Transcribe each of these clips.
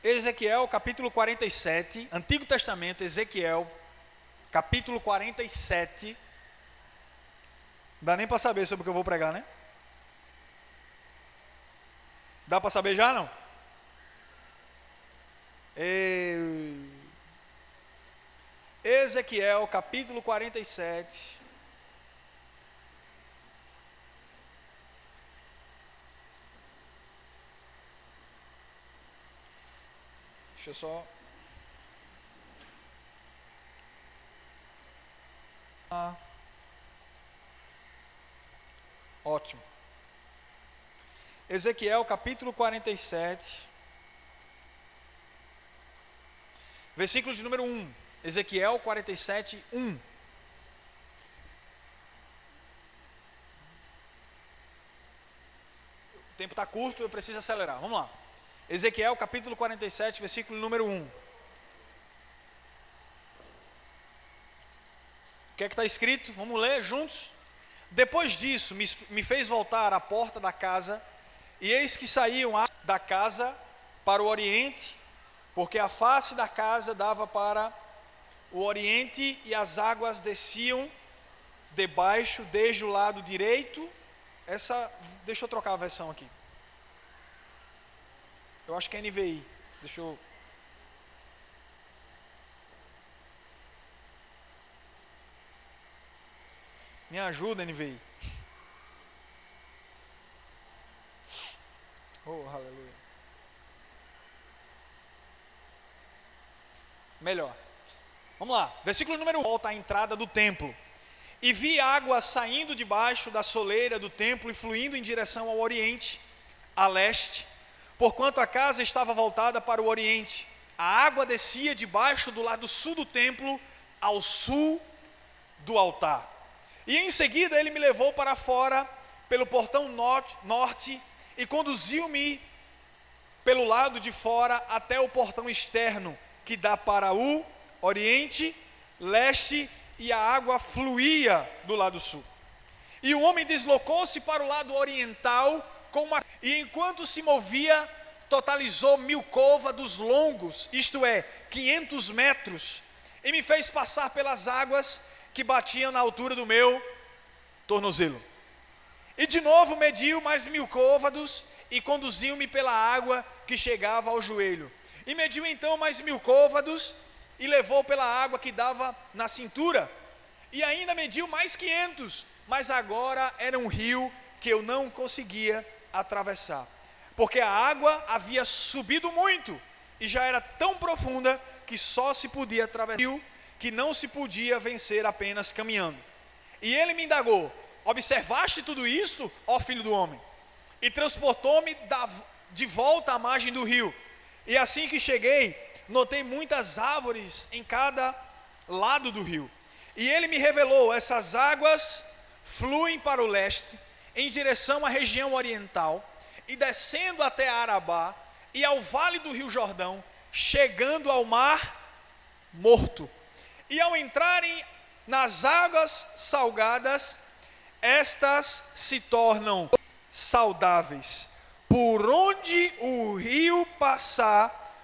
Ezequiel capítulo 47, Antigo Testamento, Ezequiel capítulo 47. Não dá nem para saber sobre o que eu vou pregar, né? Dá para saber já, não? Ezequiel capítulo 47. Deixa eu só... Ótimo. Ezequiel capítulo 47, versículo de número 1. Ezequiel 47, 1. O tempo está curto, eu preciso acelerar. Vamos lá. Ezequiel capítulo 47, versículo número 1. O que é que está escrito? Vamos ler juntos? Depois disso, me fez voltar à porta da casa, e eis que saíam da casa para o oriente, porque a face da casa dava para o oriente, e as águas desciam debaixo, desde o lado direito. Deixa eu trocar a versão aqui. Eu acho que é NVI. Deixa eu... Me ajuda, NVI. Oh, aleluia. Melhor. Vamos lá. Versículo número 1. Volta à entrada do templo. E vi água saindo debaixo da soleira do templo e fluindo em direção ao oriente, a leste, porquanto a casa estava voltada para o oriente. A água descia debaixo do lado sul do templo, ao sul do altar. E em seguida ele me levou para fora, pelo portão norte, e conduziu-me pelo lado de fora até o portão externo, que dá para o oriente, leste, e a água fluía do lado sul. E o homem deslocou-se para o lado oriental, e enquanto se movia, totalizou 1000 côvados longos, isto é, 500 metros, e me fez passar pelas águas que batiam na altura do meu tornozelo. E de novo mediu mais 1000 côvados e conduziu-me pela água que chegava ao joelho. E mediu então mais 1000 côvados e levou pela água que dava na cintura. E ainda mediu mais 500, mas agora era um rio que eu não conseguia atravessar, porque a água havia subido muito e já era tão profunda que só se podia atravessar, que não se podia vencer apenas caminhando. E ele me indagou: observaste tudo isto, ó filho do homem? E transportou-me de volta à margem do rio. E assim que cheguei, notei muitas árvores em cada lado do rio. E ele me revelou: essas águas fluem para o leste, em direção à região oriental, e descendo até Arabá, e ao vale do rio Jordão, chegando ao mar Morto. E ao entrarem nas águas salgadas, estas se tornam saudáveis. Por onde o rio passar,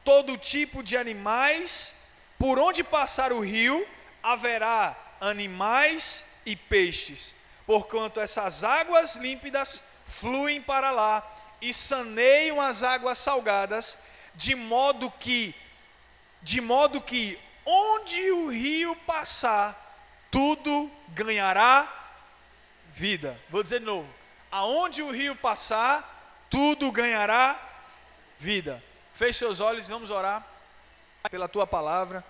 todo tipo de animais, por onde passar o rio, haverá animais e peixes, porquanto essas águas límpidas fluem para lá e saneiam as águas salgadas, de modo que onde o rio passar, tudo ganhará vida. Vou dizer de novo: aonde o rio passar, tudo ganhará vida. Feche seus olhos e vamos orar pela tua palavra.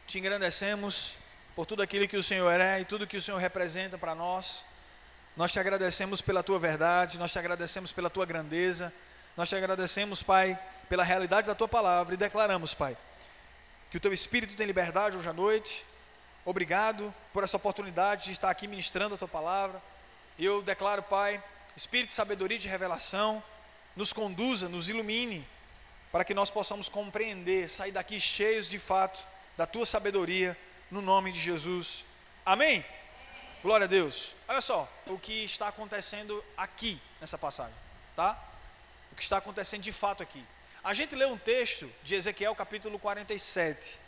Te engrandecemos por tudo aquilo que o Senhor é e tudo que o Senhor representa para nós. Nós te agradecemos pela tua verdade, nós te agradecemos pela tua grandeza, nós te agradecemos, Pai, pela realidade da tua palavra, e declaramos, Pai, que o teu Espírito tem liberdade hoje à noite. Obrigado por essa oportunidade de estar aqui ministrando a tua palavra. E eu declaro, Pai, Espírito de sabedoria e de revelação, nos conduza, nos ilumine, para que nós possamos compreender, sair daqui cheios de fato da tua sabedoria, no nome de Jesus. Amém? Glória a Deus. Olha só o que está acontecendo aqui nessa passagem, tá? O que está acontecendo de fato aqui. A gente lê um texto de Ezequiel capítulo 47,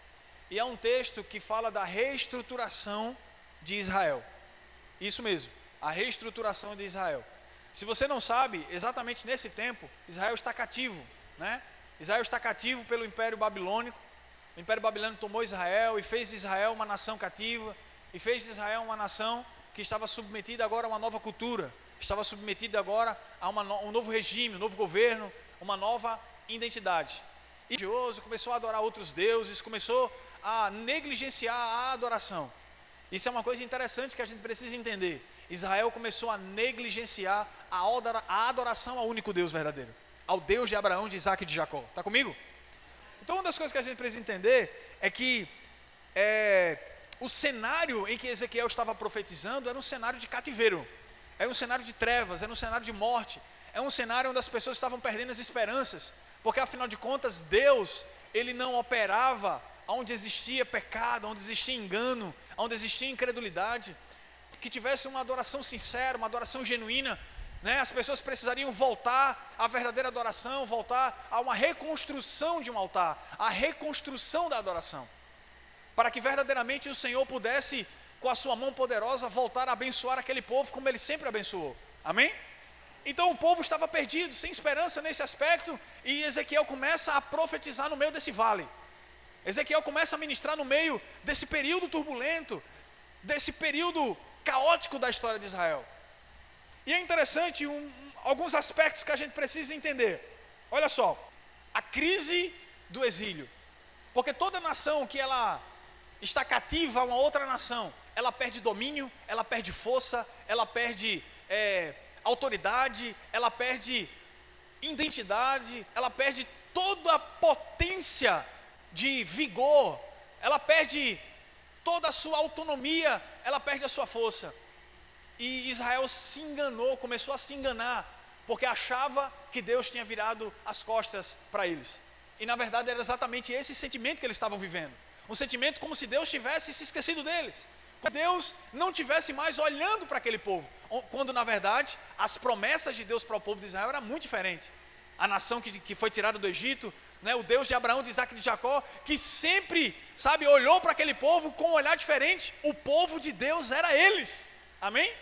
e é um texto que fala da reestruturação de Israel. Isso mesmo, a reestruturação de Israel. Se você não sabe, exatamente nesse tempo, Israel está cativo, né? Israel está cativo pelo Império Babilônico. O Império Babilônico tomou Israel e fez de Israel uma nação cativa, e fez de Israel uma nação que estava submetida agora a uma nova cultura, estava submetida agora a um novo regime, um novo governo, uma nova identidade. E o religioso começou a adorar outros deuses, começou a negligenciar a adoração. Isso é uma coisa interessante que a gente precisa entender. Israel começou a negligenciar a adoração ao único Deus verdadeiro, ao Deus de Abraão, de Isaac e de Jacó. Está comigo? Então uma das coisas que a gente precisa entender é que o cenário em que Ezequiel estava profetizando era um cenário de cativeiro, era um cenário de trevas, era um cenário de morte, é um cenário onde as pessoas estavam perdendo as esperanças, porque afinal de contas Deus, Ele não operava onde existia pecado, onde existia engano, onde existia incredulidade. Que tivesse uma adoração sincera, uma adoração genuína, né? As pessoas precisariam voltar à verdadeira adoração, voltar a uma reconstrução de um altar, a reconstrução da adoração, para que verdadeiramente o Senhor pudesse, com a sua mão poderosa, voltar a abençoar aquele povo como Ele sempre abençoou. Amém? Então o povo estava perdido, sem esperança nesse aspecto, e Ezequiel começa a profetizar no meio desse vale. Ezequiel começa a ministrar no meio desse período turbulento, desse período caótico da história de Israel. E é interessante alguns aspectos que a gente precisa entender. Olha só, a crise do exílio, porque toda nação que ela está cativa a uma outra nação, ela perde domínio, ela perde força, ela perde autoridade, ela perde identidade, ela perde toda a potência de vigor, ela perde toda a sua autonomia, ela perde a sua força. E Israel se enganou, começou a se enganar, porque achava que Deus tinha virado as costas para eles. E na verdade era exatamente esse sentimento que eles estavam vivendo. Um sentimento como se Deus tivesse se esquecido deles, como se Deus não tivesse mais olhando para aquele povo, quando na verdade as promessas de Deus para o povo de Israel eram muito diferentes. A nação que foi tirada do Egito, né, o Deus de Abraão, de Isaac e de Jacó, que sempre, olhou para aquele povo com um olhar diferente. O povo de Deus era eles, amém?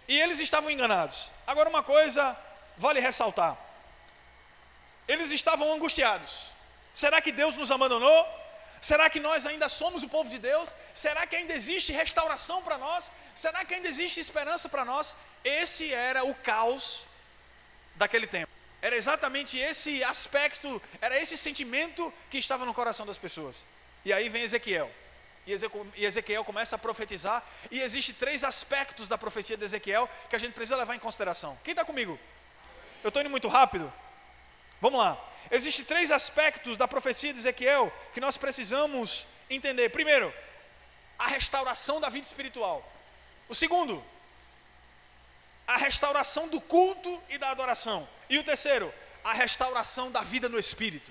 E eles estavam enganados. Agora uma coisa vale ressaltar, eles estavam angustiados. Será que Deus nos abandonou? Será que nós ainda somos o povo de Deus? Será que ainda existe restauração para nós? Será que ainda existe esperança para nós? Esse era o caos daquele tempo. Era exatamente esse aspecto, era esse sentimento que estava no coração das pessoas. E aí vem Ezequiel. E Ezequiel começa a profetizar. E existem 3 aspectos da profecia de Ezequiel que a gente precisa levar em consideração. Quem está comigo? Eu estou indo muito rápido? Vamos lá. Existem 3 aspectos da profecia de Ezequiel que nós precisamos entender. Primeiro, a restauração da vida espiritual. O segundo, a restauração do culto e da adoração. E o terceiro, a restauração da vida no Espírito.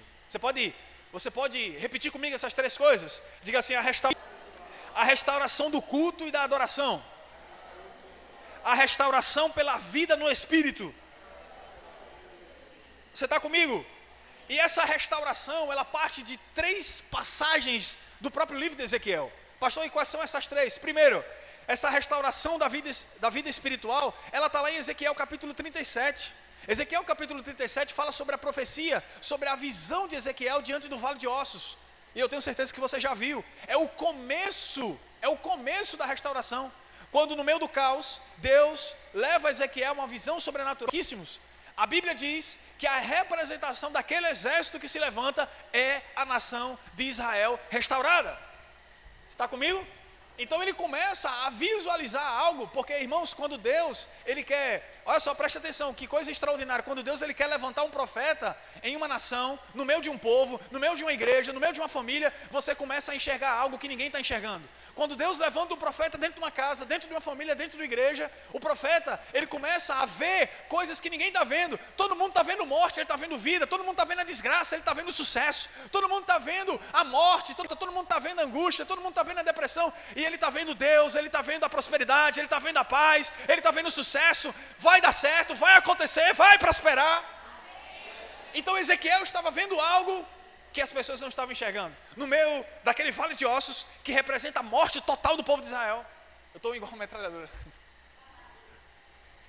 Você pode repetir comigo essas 3 coisas? Diga assim, a restauração do culto e da adoração. A restauração pela vida no Espírito. Você está comigo? E essa restauração, ela parte de 3 passagens do próprio livro de Ezequiel. Pastor, e quais são essas 3? Primeiro, essa restauração da vida espiritual, ela está lá em Ezequiel capítulo 37. Ezequiel capítulo 37 fala sobre a profecia, sobre a visão de Ezequiel diante do vale de ossos. E eu tenho certeza que você já viu. É o começo da restauração. Quando no meio do caos, Deus leva a Ezequiel uma visão sobrenatural. A Bíblia diz que a representação daquele exército que se levanta é a nação de Israel restaurada. Está comigo? Então ele começa a visualizar algo, porque irmãos, quando Deus, Ele quer, olha só, presta atenção, que coisa extraordinária, quando Deus Ele quer levantar um profeta em uma nação, no meio de um povo, no meio de uma igreja, no meio de uma família, você começa a enxergar algo que ninguém está enxergando. Quando Deus levanta um profeta dentro de uma casa, dentro de uma família, dentro de uma igreja, o profeta, ele começa a ver coisas que ninguém está vendo. Todo mundo está vendo morte, ele está vendo vida, todo mundo está vendo a desgraça, ele está vendo o sucesso, todo mundo está vendo a morte, todo mundo está vendo a angústia, todo mundo está vendo a depressão, e ele está vendo Deus, ele está vendo a prosperidade, ele está vendo a paz, ele está vendo o sucesso. Vai dar certo, vai acontecer, vai prosperar. Então Ezequiel estava vendo algo que as pessoas não estavam enxergando. No meio daquele vale de ossos que representa a morte total do povo de Israel. Eu estou igual uma metralhadora.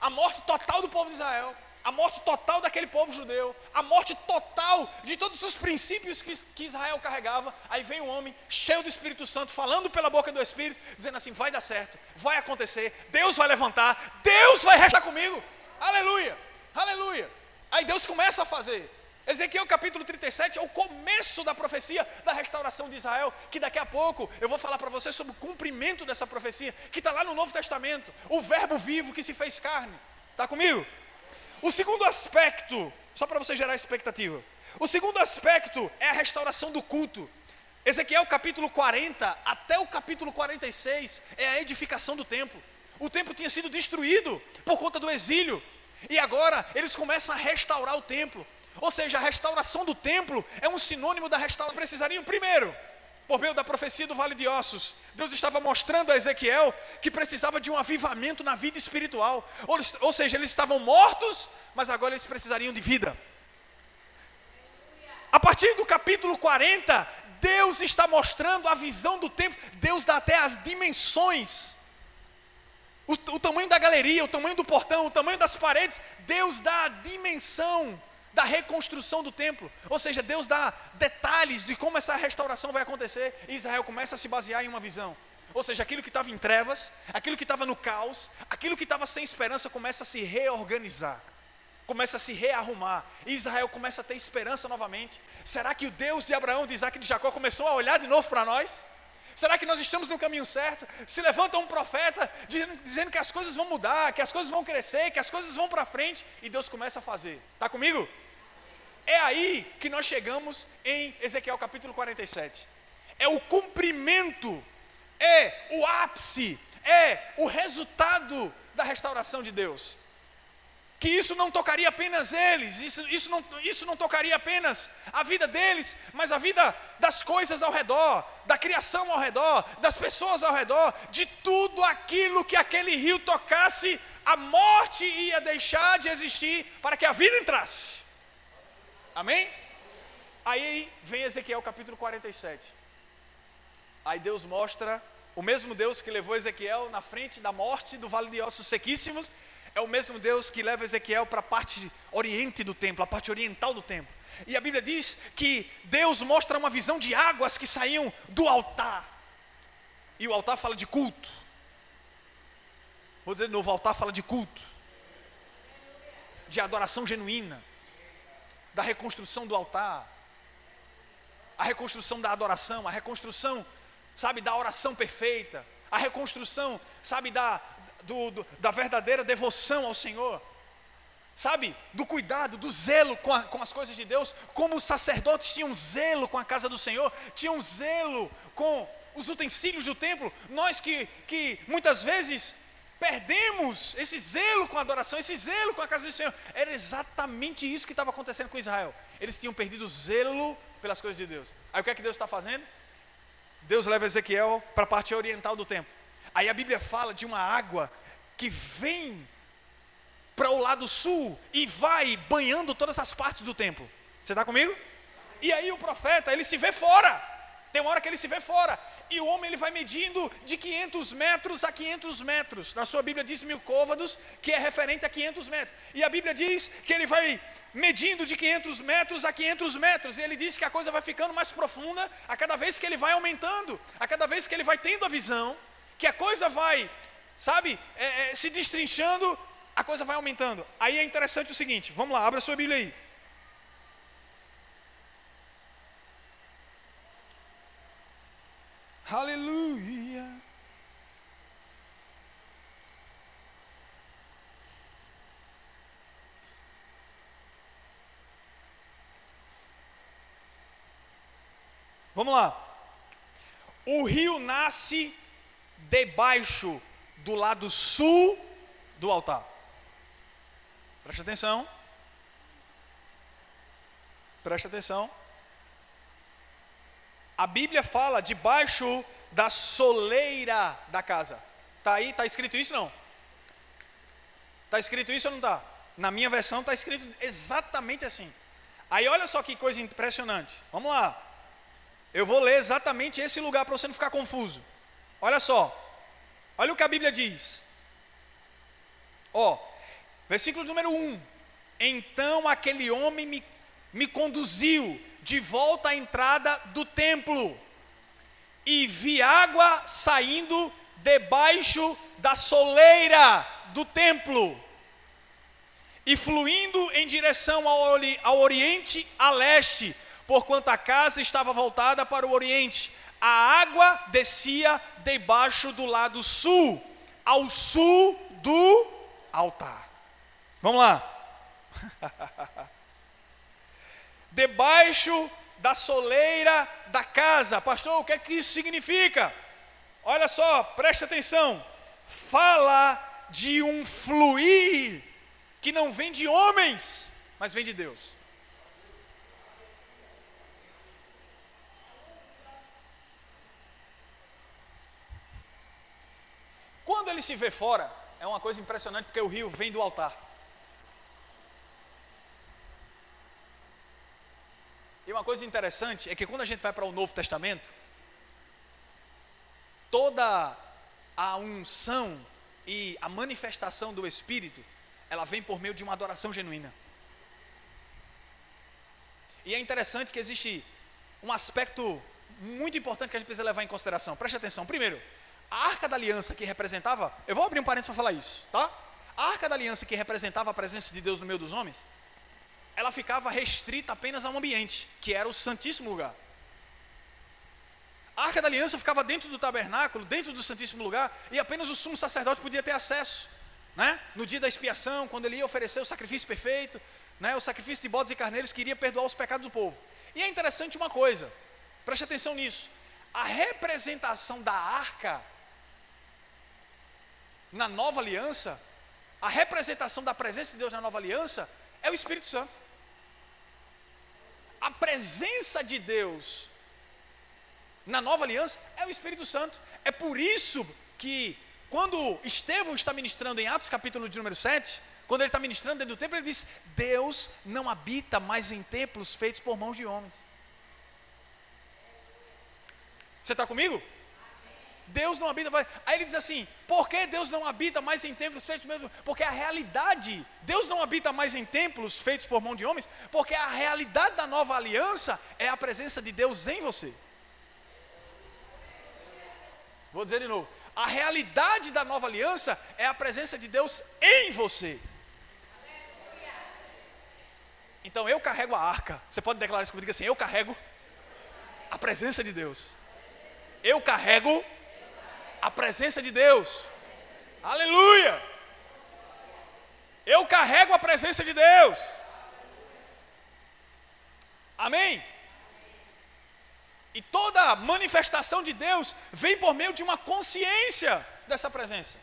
A morte total do povo de Israel. A morte total daquele povo judeu. A morte total de todos os princípios que Israel carregava. Aí vem um homem cheio do Espírito Santo, falando pela boca do Espírito, dizendo assim, vai dar certo, vai acontecer, Deus vai levantar, Deus vai restar comigo. Aleluia, aleluia. Aí Deus começa a fazer. Ezequiel capítulo 37 é o começo da profecia da restauração de Israel, que daqui a pouco eu vou falar para vocês sobre o cumprimento dessa profecia, que está lá no Novo Testamento, o verbo vivo que se fez carne. Está comigo? O segundo aspecto, só para você gerar expectativa, o segundo aspecto é a restauração do culto. Ezequiel capítulo 40 até o capítulo 46 é a edificação do templo. O templo tinha sido destruído por conta do exílio, e agora eles começam a restaurar o templo. Ou seja, a restauração do templo é um sinônimo da restauração. Precisariam primeiro, por meio da profecia do Vale de Ossos, Deus estava mostrando a Ezequiel que precisava de um avivamento na vida espiritual. Ou seja, eles estavam mortos, mas agora eles precisariam de vida. A partir do capítulo 40, Deus está mostrando a visão do templo. Deus dá até as dimensões. O tamanho da galeria, o tamanho do portão, o tamanho das paredes. Deus dá a dimensão da reconstrução do templo. Ou seja, Deus dá detalhes de como essa restauração vai acontecer, e Israel começa a se basear em uma visão. Ou seja, aquilo que estava em trevas, aquilo que estava no caos, aquilo que estava sem esperança começa a se reorganizar, começa a se rearrumar, e Israel começa a ter esperança novamente. Será que o Deus de Abraão, de Isaac e de Jacó começou a olhar de novo para nós? Será que nós estamos no caminho certo? Se levanta um profeta dizendo que as coisas vão mudar, que as coisas vão crescer, que as coisas vão para frente, e Deus começa a fazer. Está comigo? É aí que nós chegamos em Ezequiel capítulo 47. É o cumprimento, é o ápice, é o resultado da restauração de Deus. Que isso não tocaria apenas eles, isso não tocaria apenas a vida deles, mas a vida das coisas ao redor, da criação ao redor, das pessoas ao redor, de tudo aquilo que aquele rio tocasse, a morte ia deixar de existir para que a vida entrasse. Amém? Aí vem Ezequiel capítulo 47. Aí Deus mostra, o mesmo Deus que levou Ezequiel na frente da morte do vale de ossos sequíssimos, é o mesmo Deus que leva Ezequiel para a parte oriente do templo, a parte oriental do templo. E a Bíblia diz que Deus mostra uma visão de águas que saíam do altar. E o altar fala de culto. Vou dizer de novo, o altar fala de culto, de adoração genuína, da reconstrução do altar, a reconstrução da adoração, a reconstrução, sabe, da oração perfeita, a reconstrução, sabe, da verdadeira devoção ao Senhor, sabe, do cuidado, do zelo com as coisas de Deus, como os sacerdotes tinham zelo com a casa do Senhor, tinham zelo com os utensílios do templo. Nós que muitas vezes perdemos esse zelo com a adoração, esse zelo com a casa do Senhor. Era exatamente isso que estava acontecendo com Israel. Eles tinham perdido o zelo pelas coisas de Deus. Aí o que é que Deus está fazendo? Deus leva Ezequiel para a parte oriental do templo. Aí a Bíblia fala de uma água que vem para o lado sul e vai banhando todas as partes do templo. Você está comigo? E aí o profeta, ele se vê fora. Tem uma hora que ele se vê fora. E o homem, ele vai medindo de 500 metros a 500 metros. Na sua Bíblia diz 1000 côvados, que é referente a 500 metros. E a Bíblia diz que ele vai medindo de 500 metros a 500 metros. E ele diz que a coisa vai ficando mais profunda a cada vez que ele vai aumentando. A cada vez que ele vai tendo a visão, que a coisa vai, sabe, se destrinchando, a coisa vai aumentando. Aí é interessante o seguinte, vamos lá, abra a sua Bíblia aí. Aleluia. Vamos lá. O rio nasce debaixo do lado sul do altar. Presta atenção. Presta atenção. A Bíblia fala debaixo da soleira da casa. Está aí? Está escrito isso não? Está escrito isso ou não está? Na minha versão está escrito exatamente assim. Aí olha só que coisa impressionante. Vamos lá. Eu vou ler exatamente esse lugar para você não ficar confuso. Olha só. Olha o que a Bíblia diz. Ó, versículo número 1. Então aquele homem me conduziu de volta à entrada do templo e vi água saindo debaixo da soleira do templo e fluindo em direção ao oriente, a leste, porquanto a casa estava voltada para o oriente. A água descia debaixo do lado sul, ao sul do altar. Vamos lá. Debaixo da soleira da casa. Pastor, o que é que isso significa? Olha só, preste atenção. Fala de um fluir que não vem de homens, mas vem de Deus. Quando ele se vê fora, é uma coisa impressionante, porque o rio vem do altar. E uma coisa interessante é que quando a gente vai para o Novo Testamento, toda a unção e a manifestação do Espírito, ela vem por meio de uma adoração genuína. E é interessante que existe um aspecto muito importante que a gente precisa levar em consideração. Preste atenção. Primeiro, a Arca da Aliança que representava, eu vou abrir um parênteses para falar isso, tá? A Arca da Aliança que representava a presença de Deus no meio dos homens, ela ficava restrita apenas a um ambiente, que era o Santíssimo Lugar. A Arca da Aliança ficava dentro do tabernáculo, dentro do Santíssimo Lugar, e apenas o sumo sacerdote podia ter acesso, né? No dia da expiação, quando ele ia oferecer o sacrifício perfeito, né? O sacrifício de bodes e carneiros que iria perdoar os pecados do povo. E é interessante uma coisa, preste atenção nisso, a representação da arca na nova aliança, a representação da presença de Deus na nova aliança é o Espírito Santo. A presença de Deus na nova aliança é o Espírito Santo. É por isso que quando Estevão está ministrando em Atos capítulo de número 7, quando ele está ministrando dentro do templo, ele diz: Deus não habita mais em templos feitos por mãos de homens. Você está comigo? Deus não habita mais. Aí ele diz assim: por que Deus não habita mais em templos feitos mesmo? Porque a realidade, Deus não habita mais em templos feitos por mão de homens, porque a realidade da nova aliança é a presença de Deus em você. Vou dizer de novo: a realidade da nova aliança é a presença de Deus em você. Então eu carrego a arca. Você pode declarar isso comigo? Diga assim: eu carrego a presença de Deus. Eu carrego a presença de Deus. Aleluia! Eu carrego a presença de Deus. Amém? E toda manifestação de Deus vem por meio de uma consciência dessa presença.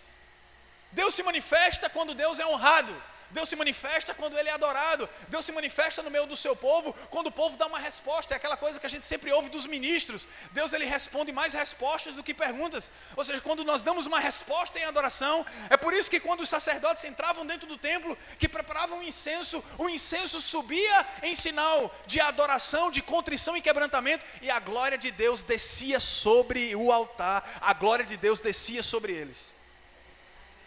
Deus se manifesta quando Deus é honrado. Deus se manifesta quando Ele é adorado. Deus se manifesta no meio do seu povo quando o povo dá uma resposta. É aquela coisa que a gente sempre ouve dos ministros. Deus, Ele responde mais respostas do que perguntas. Ou seja, quando nós damos uma resposta em adoração, é por isso que quando os sacerdotes entravam dentro do templo, que preparavam o incenso subia em sinal de adoração, de contrição e quebrantamento, e a glória de Deus descia sobre o altar. A glória de Deus descia sobre eles.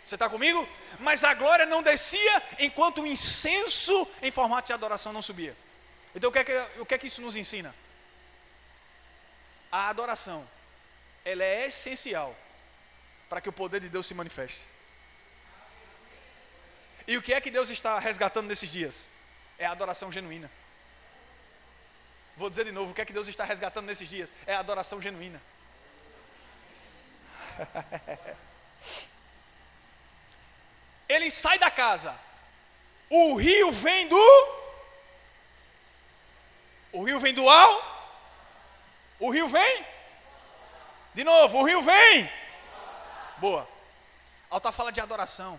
Você está comigo? Mas a glória não descia enquanto o incenso em formato de adoração não subia. Então o que é que isso nos ensina? A adoração, ela é essencial para que o poder de Deus se manifeste. E o que é que Deus está resgatando nesses dias? É a adoração genuína. Vou dizer de novo: o que é que Deus está resgatando nesses dias? É a adoração genuína. Ele sai da casa, o rio vem do o rio vem, de novo, o rio vem, boa, altar fala de adoração.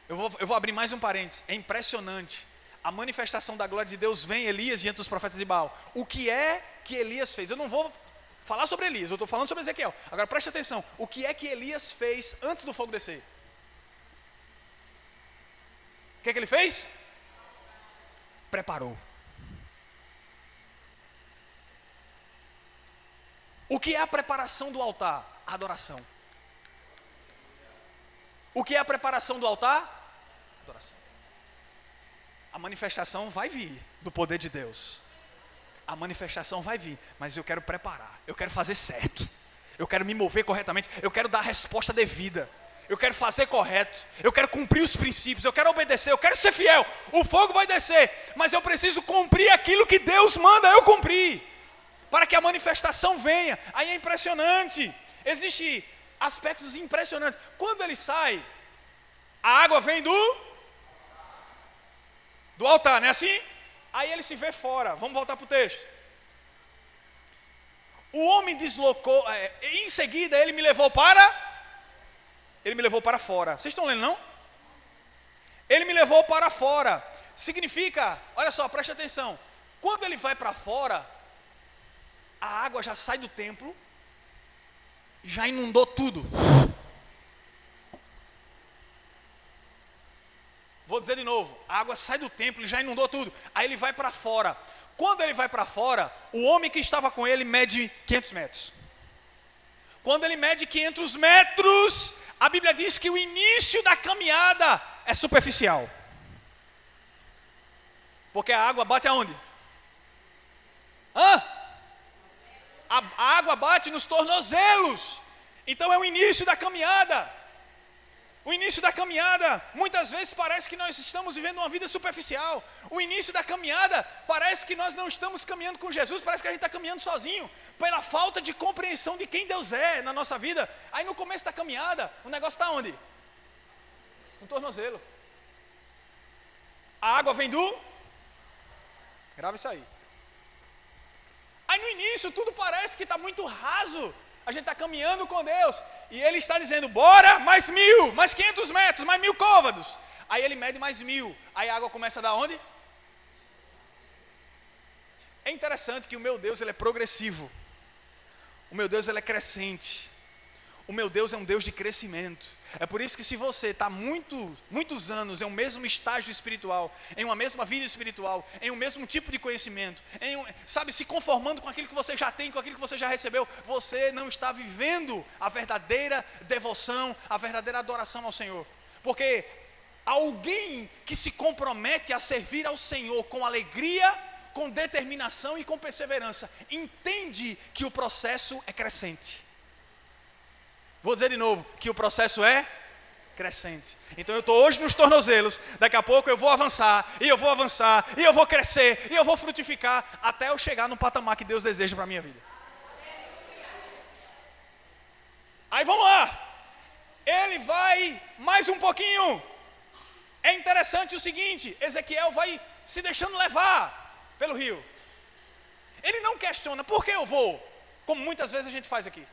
Eu vou abrir mais um parênteses, é impressionante, a manifestação da glória de Deus vem Elias diante dos profetas de Baal. O que é que Elias fez? Eu não vou falar sobre Elias, eu estou falando sobre Ezequiel. Agora preste atenção, o que é que Elias fez antes do fogo descer? O que é que ele fez? preparou. O que é a preparação do altar? A adoração. O que é a preparação do altar? Adoração. A manifestação vai vir do poder de Deus. A manifestação vai vir, mas eu quero preparar, eu quero fazer certo, eu quero me mover corretamente, eu quero dar a resposta devida, eu quero fazer correto, eu quero cumprir os princípios, eu quero obedecer, eu quero ser fiel. O fogo vai descer, mas eu preciso cumprir aquilo que Deus manda eu cumprir, para que a manifestação venha. Aí é impressionante, existem aspectos impressionantes. Quando ele sai, a água vem do altar, não é assim? Aí ele se vê fora. Vamos voltar para o texto. O homem deslocou, em seguida ele me levou para fora. Vocês estão lendo, não? Ele me levou para fora. Significa, olha só, preste atenção. Quando ele vai para fora, a água já sai do templo, já inundou tudo. Vou dizer de novo, a água sai do templo e já inundou tudo. Aí ele vai para fora. Quando ele vai para fora, o homem que estava com ele mede 500 metros. Quando ele mede 500 metros, a Bíblia diz que o início da caminhada é superficial. Porque a água bate aonde? A água bate nos tornozelos. Então é o início da caminhada. O início da caminhada, muitas vezes parece que nós estamos vivendo uma vida superficial. O início da caminhada, parece que nós não estamos caminhando com Jesus, parece que a gente está caminhando sozinho, pela falta de compreensão de quem Deus é na nossa vida. Aí no começo da caminhada, o negócio está onde? No tornozelo. A água vem do... Grava isso aí. Aí no início tudo parece que está muito raso. A gente está caminhando com Deus. E ele está dizendo, bora, mais 1000, mais 500 metros, mais 1000 côvados. Aí ele mede mais 1000. Aí a água começa a dar onde? É interessante que o meu Deus, ele é progressivo. O meu Deus, ele é crescente. O meu Deus é um Deus de crescimento. É por isso que se você está muitos anos em um mesmo estágio espiritual, em uma mesma vida espiritual, em um mesmo tipo de conhecimento, se conformando com aquilo que você já tem, com aquilo que você já recebeu, você não está vivendo a verdadeira devoção, a verdadeira adoração ao Senhor. Porque alguém que se compromete a servir ao Senhor com alegria, com determinação e com perseverança, entende que o processo é crescente. Vou dizer de novo, que o processo é crescente. Então eu estou hoje nos tornozelos, daqui a pouco eu vou avançar, e eu vou crescer, e eu vou frutificar, até eu chegar no patamar que Deus deseja para a minha vida. Aí vamos lá, ele vai mais um pouquinho. É interessante o seguinte, Ezequiel vai se deixando levar pelo rio. Ele não questiona, por que eu vou? Como muitas vezes a gente faz aqui.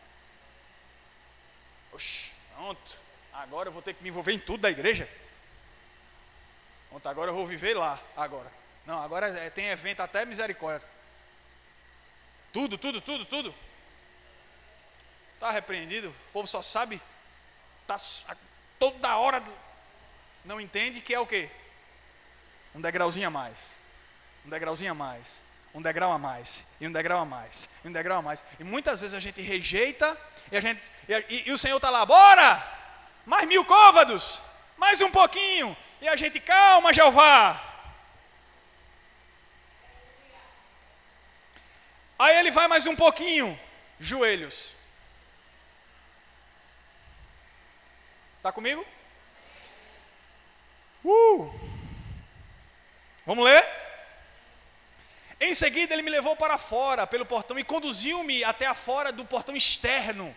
Oxe, pronto, agora eu vou ter que me envolver em tudo da igreja. Pronto, agora eu vou viver lá, agora. Não, agora tem evento até misericórdia. Tudo. Está repreendido, o povo só sabe, toda hora, não entende que é o quê? Um degrauzinho a mais, um degrauzinho a mais, um degrau a mais, e um degrau a mais, e um degrau a mais. E muitas vezes a gente rejeita, e o Senhor está lá, bora, mais 1000 côvados, mais um pouquinho, e a gente, calma Jeová. Aí ele vai mais um pouquinho, joelhos. Está comigo? Vamos ler? Em seguida ele me levou para fora, pelo portão, e conduziu-me até fora do portão externo.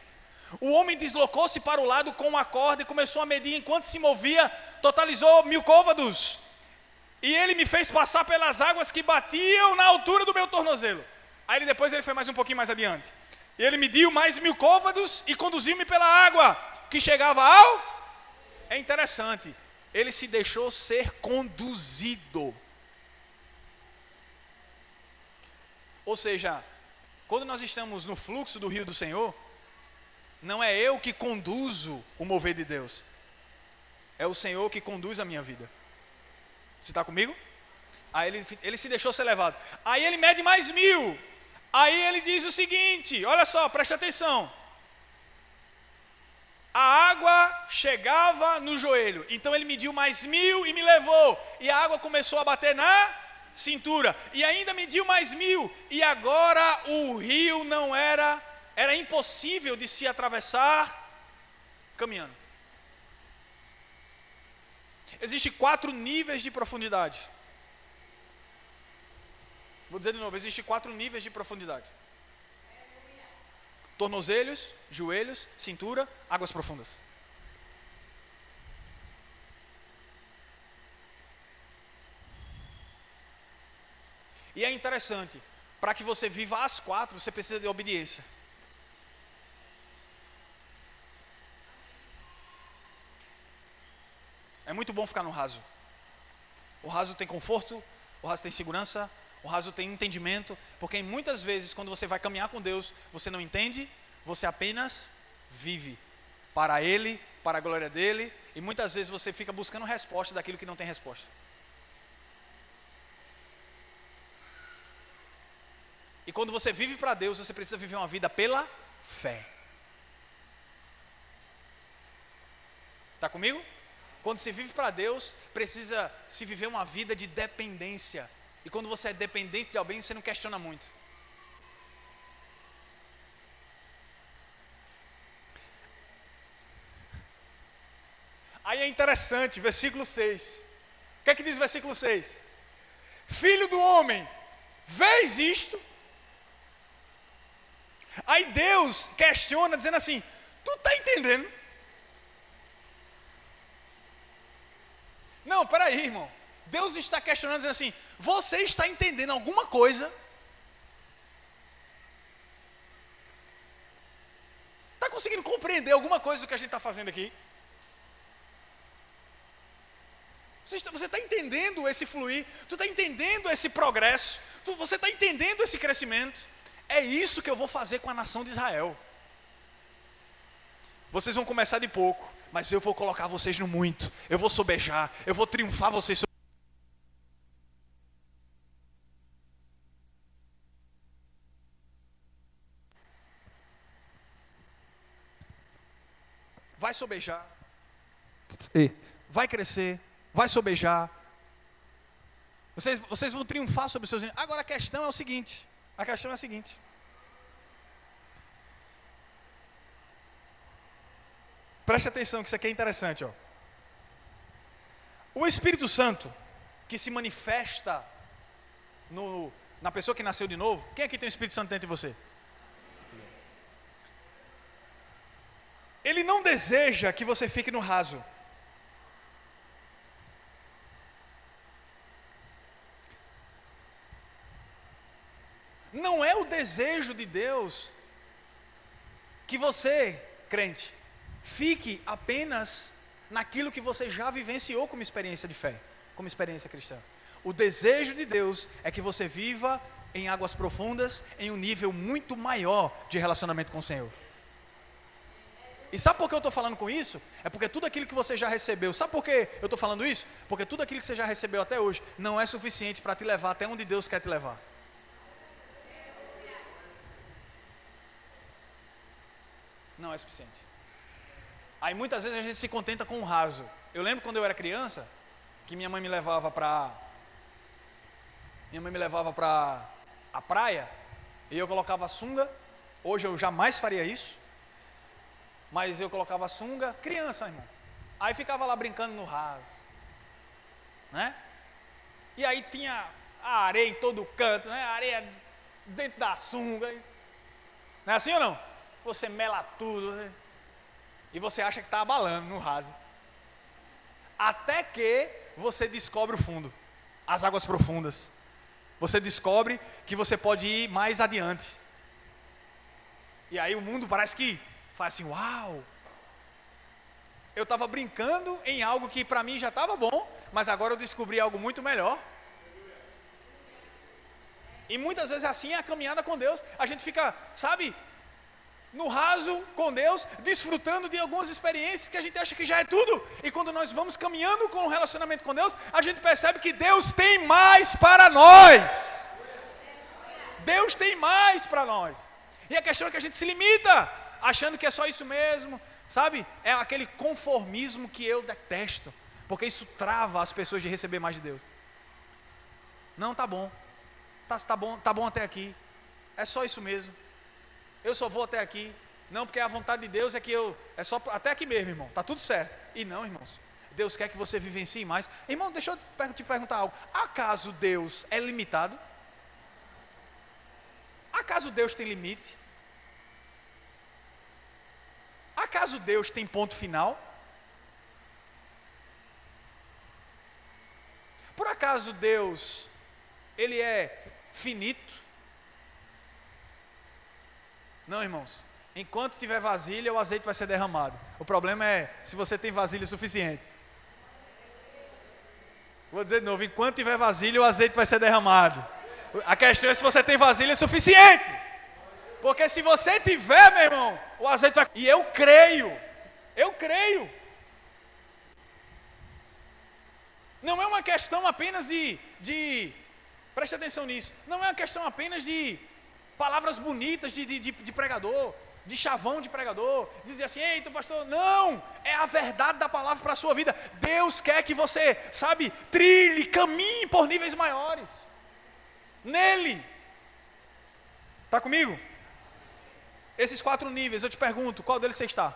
O homem deslocou-se para o lado com uma corda e começou a medir. Enquanto se movia, totalizou 1000 côvados. E ele me fez passar pelas águas que batiam na altura do meu tornozelo. Aí depois ele foi mais um pouquinho mais adiante. E ele mediu mais 1000 côvados e conduziu-me pela água, que chegava ao... É interessante, ele se deixou ser conduzido. Ou seja, quando nós estamos no fluxo do rio do Senhor, não é eu que conduzo o mover de Deus, é o Senhor que conduz a minha vida. Você está comigo? Aí ele se deixou ser levado. Aí ele mede mais 1000. Aí ele diz o seguinte, olha só, preste atenção. A água chegava no joelho. Então ele mediu mais 1000 e me levou. E a água começou a bater na cintura. E ainda mediu mais 1000. E agora o rio não era impossível de se atravessar caminhando. Existem 4 níveis de profundidade. Vou dizer de novo, existem 4 níveis de profundidade. Tornozelos, joelhos, cintura, águas profundas. E é interessante, para que você viva as 4, você precisa de obediência. É muito bom ficar no raso. O raso tem conforto, o raso tem segurança, o raso tem entendimento, porque muitas vezes quando você vai caminhar com Deus, você não entende, você apenas vive para Ele, para a glória dEle, e muitas vezes você fica buscando resposta daquilo que não tem resposta. E quando você vive para Deus, você precisa viver uma vida pela fé. Está comigo? Quando se vive para Deus, precisa se viver uma vida de dependência. E quando você é dependente de alguém, você não questiona muito. Aí é interessante, versículo 6. O que é que diz o versículo 6? Filho do homem, vês isto? Aí Deus questiona, dizendo assim, tu está entendendo? Não, peraí, irmão. Deus está questionando, dizendo assim, você está entendendo alguma coisa? Está conseguindo compreender alguma coisa do que a gente está fazendo aqui? Você está entendendo esse fluir? Tu está entendendo esse progresso? Você está entendendo esse crescimento? É isso que eu vou fazer com a nação de Israel. Vocês vão começar de pouco, mas eu vou colocar vocês no muito. Eu vou sobejar, eu vou triunfar vocês. Vai sobejar, vai crescer, vai sobejar. Vocês vão triunfar sobre os seus inimigos. Agora a questão é a seguinte. Preste atenção que isso aqui é interessante, ó. O Espírito Santo que se manifesta na pessoa que nasceu de novo. Quem aqui tem o Espírito Santo dentro de você? Ele não deseja que você fique no raso. Não é o desejo de Deus que você, crente, fique apenas naquilo que você já vivenciou como experiência de fé, como experiência cristã. O desejo de Deus é que você viva em águas profundas, em um nível muito maior de relacionamento com o Senhor. E sabe por que eu estou falando com isso? É porque tudo aquilo que você já recebeu, sabe por que eu estou falando isso? Porque tudo aquilo que você já recebeu até hoje não é suficiente para te levar até onde Deus quer te levar. Não é suficiente. Aí muitas vezes a gente se contenta com o raso. Eu lembro quando eu era criança, que minha mãe me levava para a praia, e eu colocava sunga. Hoje eu jamais faria isso. Mas eu colocava sunga, criança, irmão. Aí ficava lá brincando no raso, né? E aí tinha a areia em todo canto, né? A areia dentro da sunga. Não é assim ou não? Você mela tudo, e você acha que está abalando no raso. Até que você descobre o fundo, as águas profundas. Você descobre que você pode ir mais adiante. E aí o mundo parece que faz assim, uau! Eu estava brincando em algo que para mim já estava bom, mas agora eu descobri algo muito melhor. E muitas vezes assim é a caminhada com Deus. A gente fica, sabe, no raso com Deus, desfrutando de algumas experiências que a gente acha que já é tudo. E quando nós vamos caminhando com um relacionamento com Deus, a gente percebe que Deus tem mais para nós. Deus tem mais para nós. E a questão é que a gente se limita, achando que é só isso mesmo, sabe? É aquele conformismo que eu detesto, porque isso trava as pessoas de receber mais de Deus. Não, tá bom, tá bom até aqui, é só isso mesmo. Eu só vou até aqui. Não, porque a vontade de Deus é que é só até aqui mesmo, irmão. Está tudo certo. E não, irmãos. Deus quer que você vivencie mais. Irmão, deixa eu te perguntar algo. Acaso Deus é limitado? Acaso Deus tem limite? Acaso Deus tem ponto final? Por acaso Deus, Ele é finito? Não, irmãos, enquanto tiver vasilha, o azeite vai ser derramado. O problema é se você tem vasilha suficiente. Vou dizer de novo, enquanto tiver vasilha, o azeite vai ser derramado. A questão é se você tem vasilha suficiente. Porque se você tiver, meu irmão, o azeite vai... E eu creio. Não é uma questão apenas preste atenção nisso, não é uma questão apenas de palavras bonitas de pregador, de chavão de pregador, dizer assim, eita pastor, não, é a verdade da palavra para a sua vida. Deus quer que você, sabe, trilhe, caminhe por níveis maiores, nele. Está comigo? Esses 4 níveis, eu te pergunto, qual deles você está?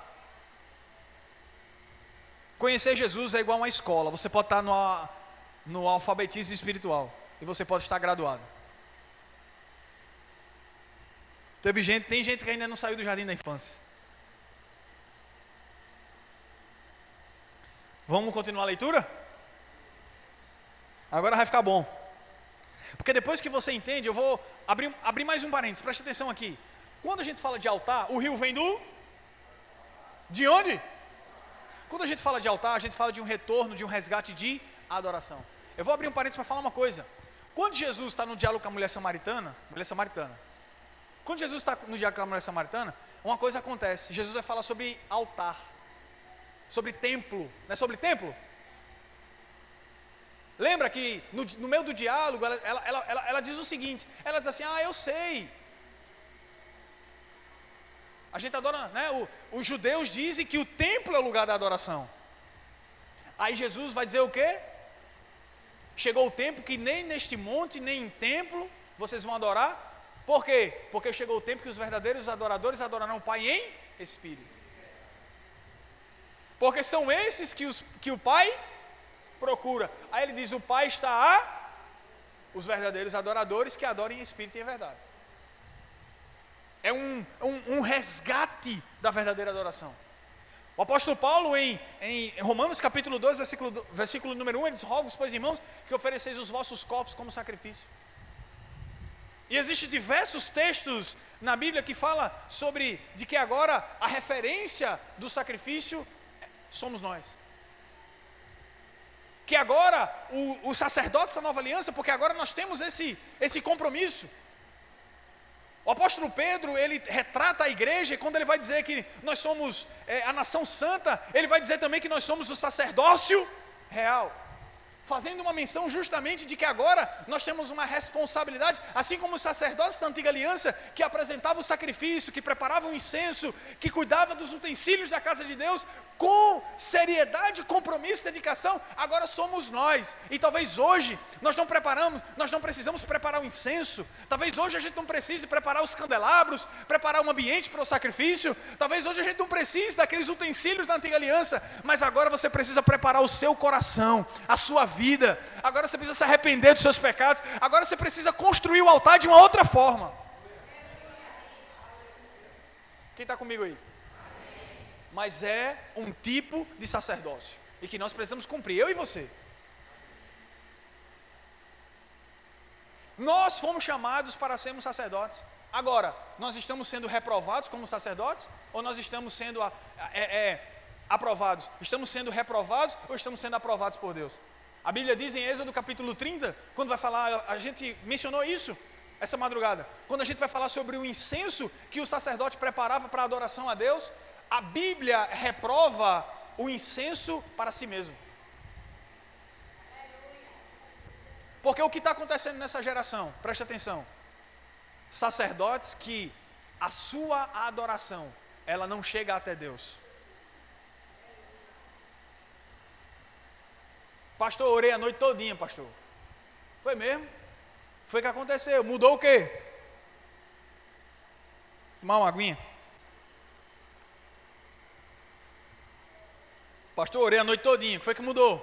Conhecer Jesus é igual a uma escola, você pode estar no alfabetismo espiritual, e você pode estar graduado. Tem gente que ainda não saiu do jardim da infância. Vamos continuar a leitura? Agora vai ficar bom. Porque depois que você entende, eu vou abrir mais um parênteses, preste atenção aqui. Quando a gente fala de altar, o rio vem de onde? Quando a gente fala de altar, a gente fala de um retorno, de um resgate de adoração. Eu vou abrir um parênteses para falar uma coisa. Quando Jesus está no diálogo com a mulher samaritana, quando Jesus está no diálogo com a mulher samaritana, uma coisa acontece. Jesus vai falar sobre altar, sobre templo. Não é sobre templo? Lembra que no meio do diálogo, ela diz o seguinte, ela diz assim, eu sei. A gente adora, né? Os judeus dizem que o templo é o lugar da adoração. Aí Jesus vai dizer o quê? Chegou o tempo que nem neste monte, nem em templo, vocês vão adorar. Por quê? Porque chegou o tempo que os verdadeiros adoradores adorarão o Pai em Espírito. Porque são esses que o Pai procura. Aí ele diz, o Pai está os verdadeiros adoradores que adorem em Espírito e em verdade. É um resgate da verdadeira adoração. O apóstolo Paulo em Romanos capítulo 2, versículo número 1, ele diz, rogo-vos, pois irmãos, que ofereceis os vossos corpos como sacrifício. E existem diversos textos na Bíblia que fala de que agora a referência do sacrifício somos nós. Que agora os sacerdotes da nova aliança, porque agora nós temos esse compromisso. O apóstolo Pedro, ele retrata a igreja, e quando ele vai dizer que nós somos a nação santa, ele vai dizer também que nós somos o sacerdócio real. Fazendo uma menção justamente de que agora nós temos uma responsabilidade, assim como os sacerdotes da antiga aliança, que apresentavam o sacrifício, que preparavam o incenso, que cuidavam dos utensílios da casa de Deus, com seriedade, compromisso e dedicação, agora somos nós. E talvez hoje nós não precisamos preparar o incenso, talvez hoje a gente não precise preparar os candelabros, preparar um ambiente para o sacrifício, talvez hoje a gente não precise daqueles utensílios da antiga aliança, mas agora você precisa preparar o seu coração, a sua vida, agora você precisa se arrepender dos seus pecados, agora você precisa construir o altar de uma outra forma. Quem está comigo aí? Mas é um tipo de sacerdócio, e que nós precisamos cumprir, eu e você. Nós fomos chamados para sermos sacerdotes. Agora, nós estamos sendo reprovados como sacerdotes, ou nós estamos sendo aprovados? Estamos sendo reprovados ou estamos sendo aprovados por Deus? A Bíblia diz em Êxodo capítulo 30, quando vai falar, a gente mencionou isso, essa madrugada, quando a gente vai falar sobre o incenso que o sacerdote preparava para a adoração a Deus, a Bíblia reprova o incenso para si mesmo. Porque o que está acontecendo nessa geração, preste atenção, sacerdotes que a sua adoração, ela não chega até Deus. Pastor, orei a noite todinha, pastor. Foi mesmo? Foi o que aconteceu. Mudou o quê? Tomar uma aguinha. Pastor, orei a noite todinha. O que foi que mudou?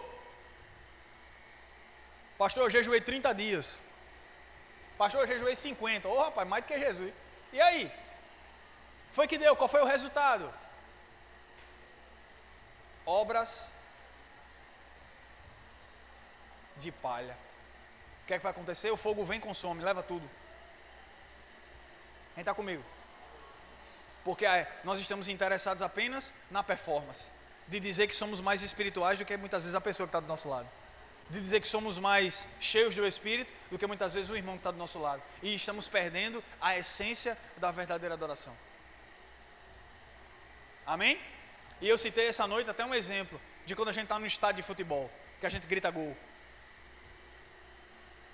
Pastor, eu jejuei 30 dias. Pastor, eu jejuei 50. Ô, rapaz, mais do que Jesus. E aí? Foi que deu? Qual foi o resultado? Obras de palha. O que é que vai acontecer? O fogo vem, consome, leva tudo. Quem está comigo? Porque nós estamos interessados apenas na performance. De dizer que somos mais espirituais do que muitas vezes a pessoa que está do nosso lado. De dizer que somos mais cheios do Espírito do que muitas vezes o irmão que está do nosso lado. E estamos perdendo a essência da verdadeira adoração. Amém? E eu citei essa noite até um exemplo de quando a gente está no estádio de futebol, que a gente grita gol.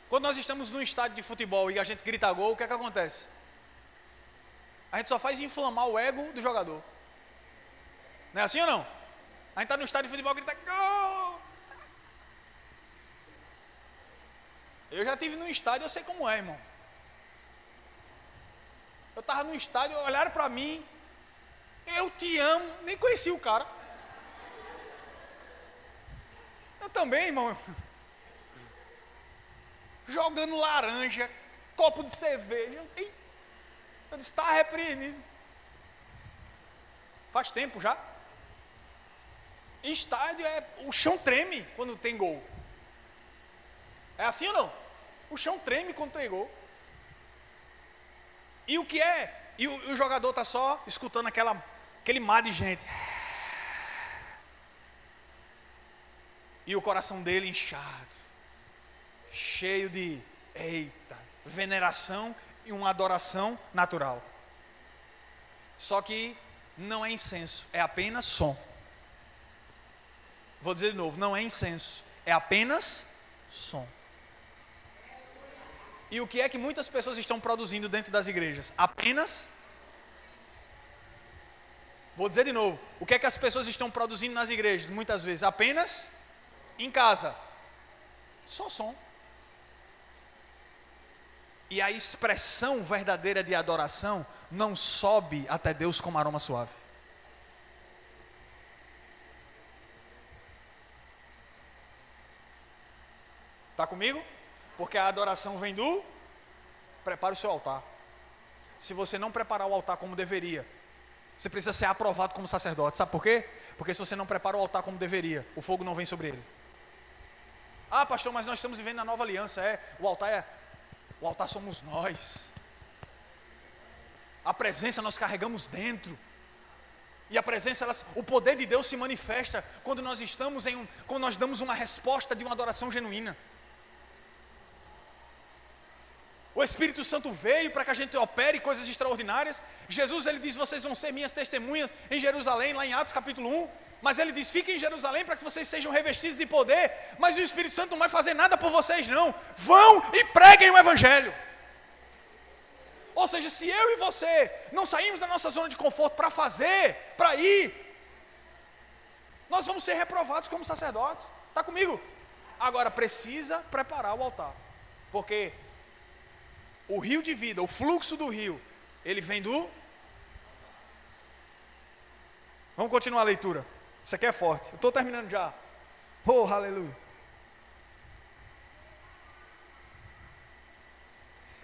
Quando nós estamos num estádio de futebol e a gente grita gol, o que é que acontece? A gente só faz inflamar o ego do jogador. Não é assim ou não? A gente está no estádio de futebol e grita gol! Eu já estive num estádio, eu sei como é, irmão. Eu estava no estádio, olharam para mim, eu te amo, nem conheci o cara. Eu também, irmão. Jogando laranja, copo de cerveja. Eu disse, está repreendido. Faz tempo já. Estádio o chão treme quando tem gol. É assim ou não? O chão treme quando tem gol. E o que é? E o jogador está só escutando aquele mar de gente. E o coração dele inchado. Cheio de, veneração e uma adoração natural. Só que não é incenso, é apenas som. Vou dizer de novo, não é incenso, é apenas som. E o que é que muitas pessoas estão produzindo dentro das igrejas? Apenas. Vou dizer de novo, o que é que as pessoas estão produzindo nas igrejas? Muitas vezes, apenas em casa. Só som. E a expressão verdadeira de adoração não sobe até Deus como aroma suave. Está comigo? Porque a adoração vem do prepara o seu altar. Se você não preparar o altar como deveria, você precisa ser aprovado como sacerdote. Sabe por quê? Porque se você não prepara o altar como deveria, o fogo não vem sobre ele. Ah, pastor, mas nós estamos vivendo na nova aliança. O altar somos nós. A presença nós carregamos dentro. E a presença, o poder de Deus se manifesta quando nós estamos quando nós damos uma resposta de uma adoração genuína. O Espírito Santo veio para que a gente opere coisas extraordinárias. Jesus, ele diz, vocês vão ser minhas testemunhas em Jerusalém, lá em Atos capítulo 1. Mas ele diz, fiquem em Jerusalém para que vocês sejam revestidos de poder. Mas o Espírito Santo não vai fazer nada por vocês não. Vão e preguem o Evangelho. Ou seja, se eu e você não sairmos da nossa zona de conforto para fazer, para ir, nós vamos ser reprovados como sacerdotes. Está comigo? Agora precisa preparar o altar. Porque o rio de vida, o fluxo do rio, ele vem do... Vamos continuar a leitura. Isso aqui é forte. Eu estou terminando já. Oh, aleluia.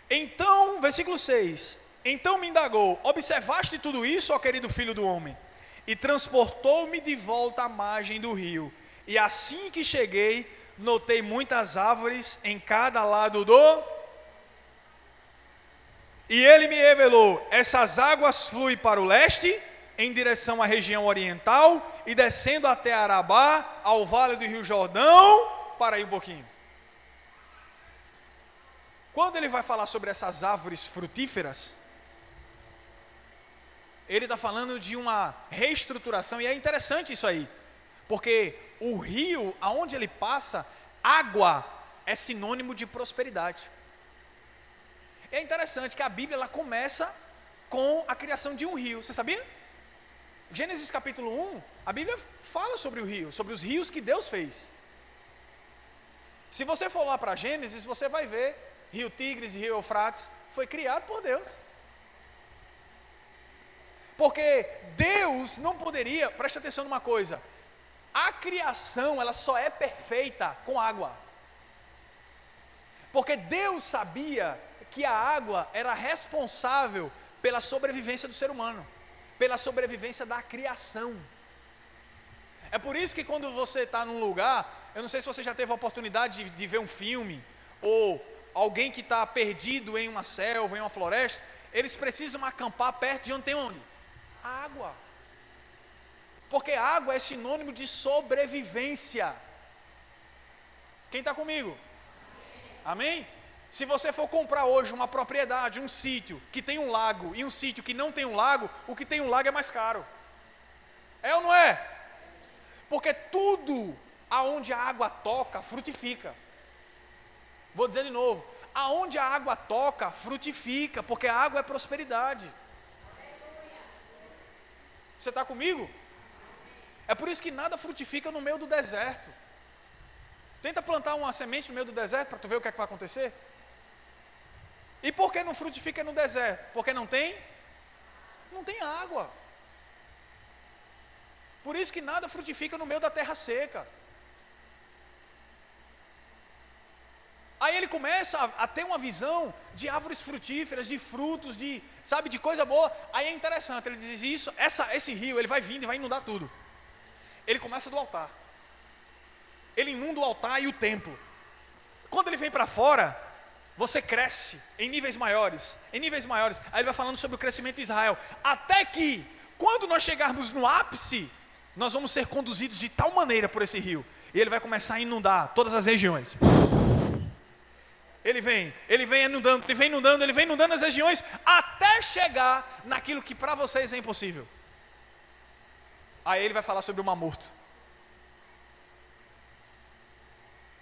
Então, versículo 6. Então me indagou, observaste tudo isso, ó querido filho do homem? E transportou-me de volta à margem do rio. E assim que cheguei, notei muitas árvores em cada lado do... E ele me revelou, essas águas fluem para o leste, em direção à região oriental, e descendo até Arabá, ao vale do rio Jordão, para aí um pouquinho. quando ele vai falar sobre essas árvores frutíferas, ele está falando de uma reestruturação, e é interessante isso aí, porque o rio, aonde ele passa, água é sinônimo de prosperidade. É interessante que a Bíblia ela começa com a criação de um rio, você sabia? Gênesis capítulo 1, a Bíblia fala sobre o rio, sobre os rios que Deus fez. Se você for lá para Gênesis, você vai ver rio Tigres e rio Eufrates, foi criado por Deus. Porque Deus não poderia, preste atenção numa coisa, a criação ela só é perfeita com água. Porque Deus sabia que a água era responsável pela sobrevivência do ser humano, pela sobrevivência da criação. É por isso que quando você está num lugar, eu não sei se você já teve a oportunidade de ver um filme, ou alguém que está perdido em uma selva, em uma floresta, eles precisam acampar perto de onde tem onde? A água. Porque água é sinônimo de sobrevivência. Quem está comigo? Amém? Se você for comprar hoje uma propriedade, um sítio que tem um lago e um sítio que não tem um lago, o que tem um lago é mais caro. É ou não é? Porque tudo aonde a água toca, frutifica. Vou dizer de novo, aonde a água toca, frutifica, porque a água é prosperidade. Você está comigo? É por isso que nada frutifica no meio do deserto. Tenta plantar uma semente no meio do deserto para tu ver o que é que vai acontecer. E por que não frutifica no deserto? Porque não tem água. Por isso que nada frutifica no meio da terra seca. Aí ele começa a ter uma visão de árvores frutíferas, de frutos, de coisa boa. Aí é interessante, ele diz isso, esse rio, ele vai vindo e vai inundar tudo. Ele começa do altar. Ele inunda o altar e o templo. Quando ele vem para fora, você cresce em níveis maiores, Aí ele vai falando sobre o crescimento de Israel. Até que, quando nós chegarmos no ápice, nós vamos ser conduzidos de tal maneira por esse rio. E ele vai começar a inundar todas as regiões. Ele vem inundando as regiões, até chegar naquilo que para vocês é impossível. Aí ele vai falar sobre o Mar Morto.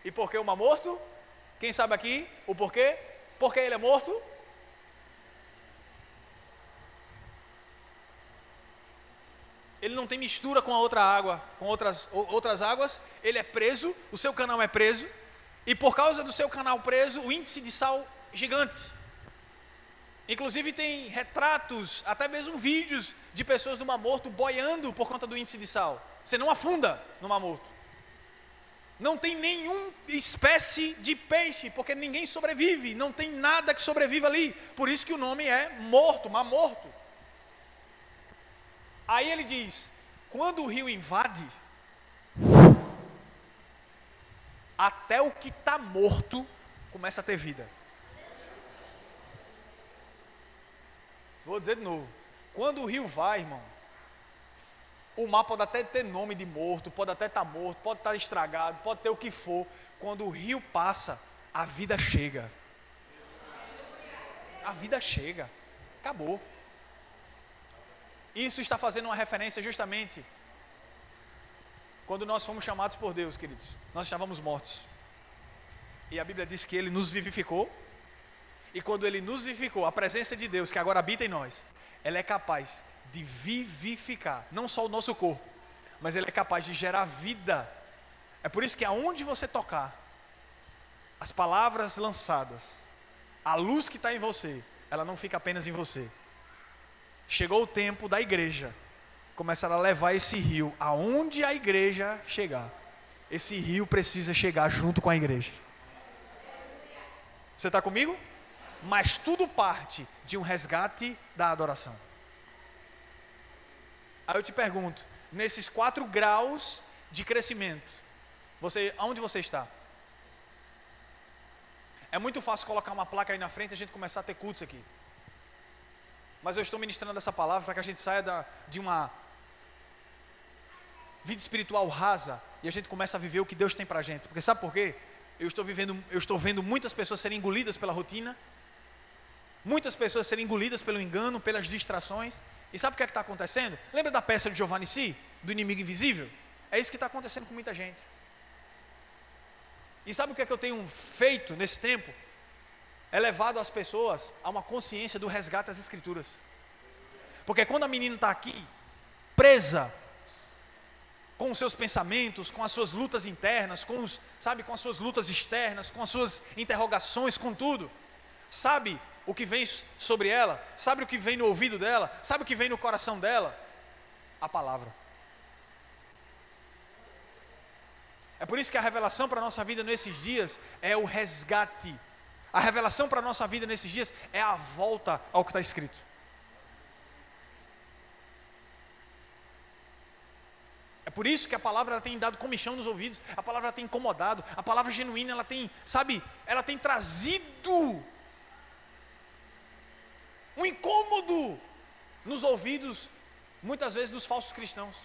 E por que o Mar Morto? Quem sabe aqui o porquê? Porque ele é morto? Ele não tem mistura com a outra água, com outras águas. Ele é preso, o seu canal é preso. E por causa do seu canal preso, o índice de sal gigante. Inclusive tem retratos, até mesmo vídeos de pessoas no Mar Morto boiando por conta do índice de sal. Você não afunda no Mar Morto. Não tem nenhuma espécie de peixe, porque ninguém sobrevive, não tem nada que sobreviva ali. Por isso que o nome é morto, Mar Morto. Aí ele diz, quando o rio invade, até o que está morto começa a ter vida. Vou dizer de novo, quando o rio vai, irmão, o mar pode até ter nome de morto, pode até estar morto, pode estar estragado, pode ter o que for. Quando o rio passa, a vida chega. A vida chega. Acabou. Isso está fazendo uma referência justamente quando nós fomos chamados por Deus, queridos. Nós estávamos mortos. E a Bíblia diz que Ele nos vivificou. E quando Ele nos vivificou, a presença de Deus que agora habita em nós, ela é capaz de vivificar, não só o nosso corpo, mas ele é capaz de gerar vida. É por isso que aonde você tocar, as palavras lançadas, a luz que está em você, ela não fica apenas em você. Chegou o tempo da igreja começar a levar esse rio aonde a igreja chegar. Esse rio precisa chegar junto com a igreja. Você está comigo? Mas tudo parte de um resgate da adoração. Aí eu te pergunto, nesses 4 graus de crescimento, aonde você está? É muito fácil colocar uma placa aí na frente e a gente começar a ter cultos aqui. Mas eu estou ministrando essa palavra para que a gente saia de uma vida espiritual rasa e a gente comece a viver o que Deus tem para a gente. Porque sabe por quê? eu estou vendo muitas pessoas serem engolidas pela rotina, muitas pessoas serem engolidas pelo engano, pelas distrações. E sabe o que é que está acontecendo? Lembra da peça de Giovanni Si, do inimigo invisível? É isso que está acontecendo com muita gente. E sabe o que é que eu tenho feito nesse tempo? É levado as pessoas a uma consciência do resgate das Escrituras. Porque quando a menina está aqui, presa com os seus pensamentos, com as suas lutas internas, com as suas lutas externas, com as suas interrogações, com tudo, sabe o que vem sobre ela? Sabe o que vem no ouvido dela? Sabe o que vem no coração dela? A palavra. É por isso que a revelação para a nossa vida nesses dias é o resgate. A revelação para a nossa vida nesses dias é a volta ao que está escrito. É por isso que a palavra ela tem dado comichão nos ouvidos, a palavra ela tem incomodado, a palavra genuína ela tem, ela tem trazido um incômodo nos ouvidos, muitas vezes dos falsos cristãos.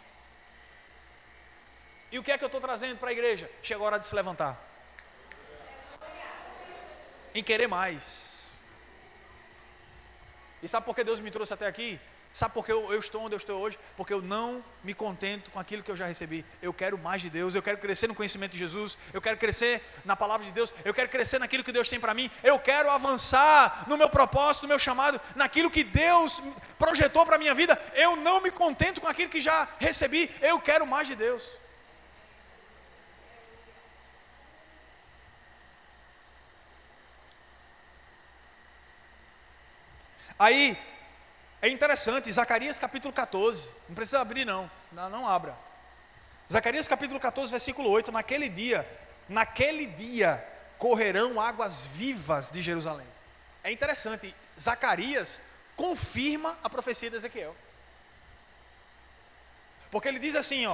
E o que é que eu estou trazendo para a igreja? Chegou a hora de se levantar. Em querer mais. E sabe por que Deus me trouxe até aqui? Sabe por que eu estou onde eu estou hoje? Porque eu não me contento com aquilo que eu já recebi. Eu quero mais de Deus, eu quero crescer no conhecimento de Jesus, eu quero crescer na palavra de Deus, eu quero crescer naquilo que Deus tem para mim, eu quero avançar no meu propósito, no meu chamado, naquilo que Deus projetou para a minha vida. Eu não me contento com aquilo que já recebi, eu quero mais de Deus. Aí, é interessante, Zacarias capítulo 14, não precisa abrir não abra. Zacarias capítulo 14, versículo 8, naquele dia, correrão águas vivas de Jerusalém. É interessante, Zacarias confirma a profecia de Ezequiel. Porque ele diz assim,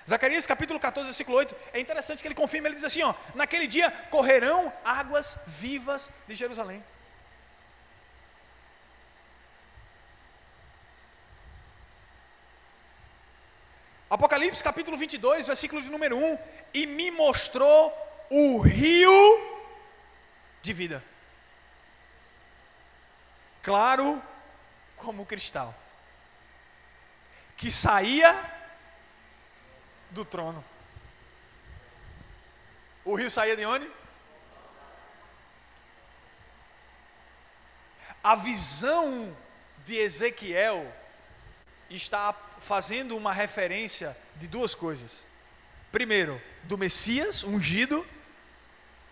Zacarias capítulo 14, versículo 8, é interessante que ele confirma, ele diz assim, naquele dia correrão águas vivas de Jerusalém. Apocalipse capítulo 22, versículo de número 1, e me mostrou o rio de vida, claro como cristal, que saía do trono. O rio saía de onde? A visão de Ezequiel está fazendo uma referência de duas coisas. Primeiro, do Messias ungido,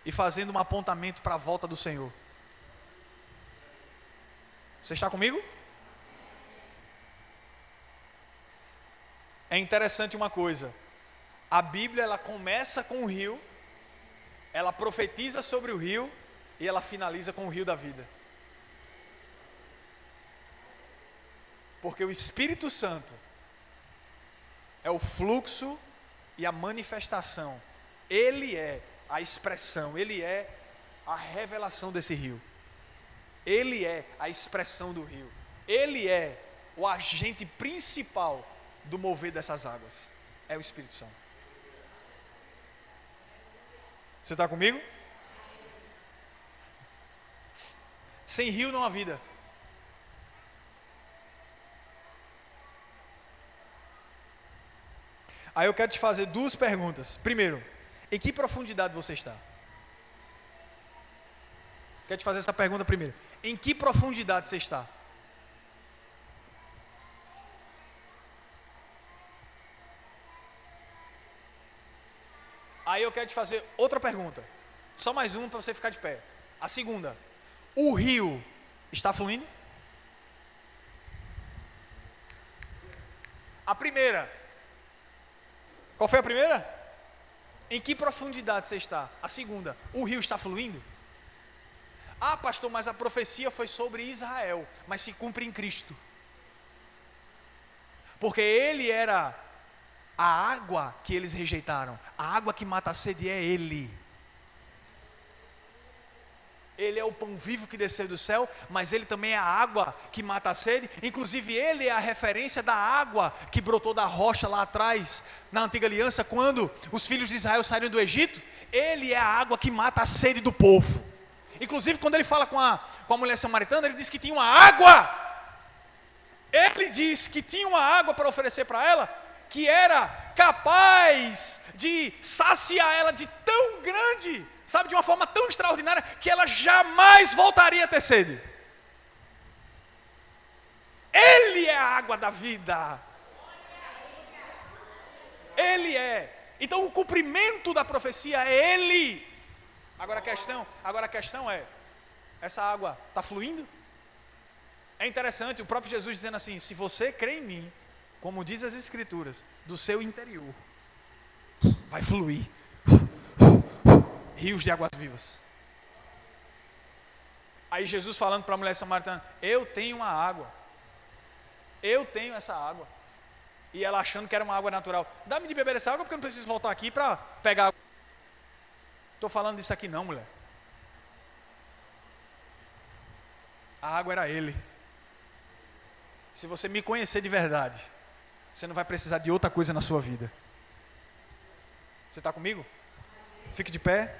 e fazendo um apontamento para a volta do Senhor. Você está comigo? É interessante uma coisa. A Bíblia ela começa com o rio, ela profetiza sobre o rio e ela finaliza com o rio da vida. Porque o Espírito Santo é o fluxo e a manifestação. Ele é a expressão, ele é a revelação desse rio. Ele é a expressão do rio. Ele é o agente principal do mover dessas águas. É o Espírito Santo. Você está comigo? Sem rio não há vida. Aí eu quero te fazer duas perguntas. Primeiro, em que profundidade você está? Quero te fazer essa pergunta primeiro. Em que profundidade você está? Aí eu quero te fazer outra pergunta. Só mais uma para você ficar de pé. A segunda. O rio está fluindo? A primeira. Qual foi a primeira? Em que profundidade você está? A segunda. O rio está fluindo? Ah, pastor, mas a profecia foi sobre Israel, mas se cumpre em Cristo. Porque ele era a água que eles rejeitaram. A água que mata a sede é ele. Ele é o pão vivo que desceu do céu, mas ele também é a água que mata a sede. Inclusive ele é a referência da água que brotou da rocha lá atrás, na antiga aliança, quando os filhos de Israel saíram do Egito. Ele é a água que mata a sede do povo. Inclusive quando ele fala com a mulher samaritana, ele diz que tinha uma água. Ele diz que tinha uma água para oferecer para ela, que era capaz de saciar ela de tão grande, sabe, de uma forma tão extraordinária, que ela jamais voltaria a ter sede. Ele é a água da vida. Ele é. Então o cumprimento da profecia é Ele. Agora a questão é, essa água está fluindo? É interessante, o próprio Jesus dizendo assim, se você crê em mim, como diz as Escrituras, do seu interior vai fluir rios de águas vivas. Aí Jesus falando para a mulher samaritana, eu tenho uma água, eu tenho essa água. E ela achando que era uma água natural, dá-me de beber essa água porque eu não preciso voltar aqui para pegar água. Estou falando disso aqui não, mulher. A água era Ele. Se você me conhecer de verdade, você não vai precisar de outra coisa na sua vida. Você está comigo? Fique de pé.